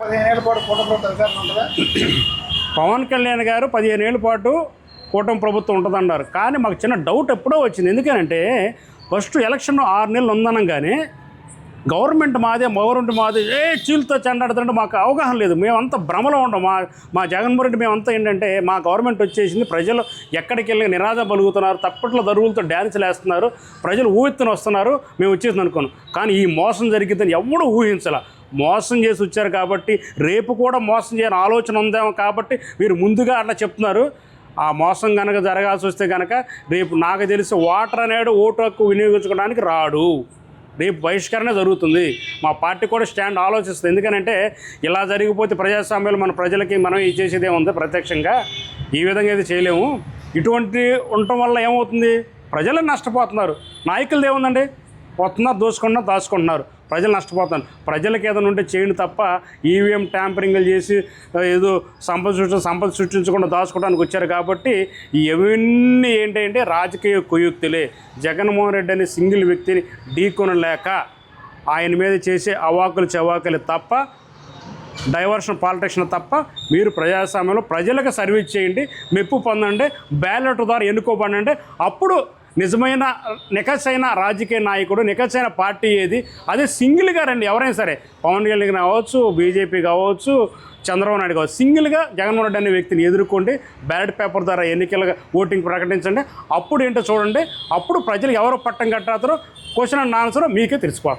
15 ఏళ్ల పాటు కూటమి ప్రభుత్వం అధికారంలో ఉంటుందా? పవన్ కళ్యాణ్ గారు 15 ఏళ్ల పాటు కూటమి ప్రభుత్వం ఉంటుందన్నారు. కానీ మాకు చిన్న డౌట్ ఎప్పుడో వచ్చింది. ఎందుకనంటే ఫస్ట్ ఎలక్షన్ 6 నెలలు ఉందనగానే గవర్నమెంట్ మాదే చీలుతో చెండాడుతుంటే మాకు అవగాహన లేదు. మేమంతా భ్రమలో ఉంటాం. మా జగన్మోహన్ రెడ్డి మేమంతా ఏంటంటే మా గవర్నమెంట్ వచ్చేసింది, ప్రజలు ఎక్కడికి వెళ్ళి నిరాశ పలుకుతున్నారు, తప్పట్లో దరువులతో డ్యాన్సులు వేస్తున్నారు, ప్రజలు ఊహెత్తున వస్తున్నారు, మేము వచ్చేసింది అనుకోను. కానీ ఈ మోసం జరిగిద్దని ఎవడూ ఊహించాల. మోసం చేసి వచ్చారు కాబట్టి రేపు కూడా మోసం చేయని ఆలోచన ఉందేమో కాబట్టి మీరు ముందుగా అట్లా చెప్తున్నారు. ఆ మోసం కనుక జరగాల్సి వస్తే కనుక రేపు నాకు తెలిసి ఓటర్ అనేడు ఓటు హక్కు వినియోగించుకోవడానికి రాడు. రేపు బహిష్కరణ జరుగుతుంది. మా పార్టీ కూడా స్టాండ్ ఆలోచిస్తుంది. ఎందుకనంటే ఇలా జరిగిపోతే ప్రజాస్వామ్యంలో మన ప్రజలకి మనం చేసేదే ఉంది, ప్రత్యక్షంగా ఈ విధంగా అయితే చేయలేము. ఇటువంటి ఉండటం వల్ల ఏమవుతుంది, ప్రజలు నష్టపోతున్నారు. నాయకులది ఏముందండి, పోతున్నారు, దాచుకుంటున్నారు, ప్రజలు నష్టపోతున్నారు. ప్రజలకు ఏదైనా ఉంటే చేయండి తప్ప ఈవీఎం ట్యాంపరింగ్లు చేసి ఏదో సంపద సృష్టించకుండా దాచుకోవడానికి వచ్చారు. కాబట్టి ఇవన్నీ ఏంటంటే రాజకీయ కుయుక్తులే. జగన్మోహన్ రెడ్డి అనే సింగిల్ వ్యక్తిని ఢీకొనలేక ఆయన మీద చేసే అవాకులు చవాకులు తప్ప, డైవర్షన్ పాలిటిక్స్ తప్ప, మీరు ప్రజాస్వామ్యంలో ప్రజలకు సర్వీస్ చేయండి, మెప్పు పొందండి, బ్యాలెట్ ద్వారా ఎన్నుకోబడండి. అప్పుడు నిజమైన నిఖసైన రాజకీయ నాయకుడు, నిఖసైన పార్టీ ఏది, అదే సింగిల్గా రండి. ఎవరైనా సరే, పవన్ కళ్యాణ్ కావచ్చు, బీజేపీ కావచ్చు, చంద్రబాబు నాయుడు కావచ్చు, సింగిల్గా జగన్మోహన్ రెడ్డి అనే వ్యక్తిని ఎదుర్కోండి, బ్యాలెట్ పేపర్ ద్వారా ఎన్నికలుగా ఓటింగ్ ప్రకటించండి. అప్పుడు ఏంటో చూడండి. అప్పుడు ప్రజలు ఎవరు పట్టం కట్టారో క్వశ్చన్ అండ్ ఆన్సర్ మీకే తెలిసిపోతుంది.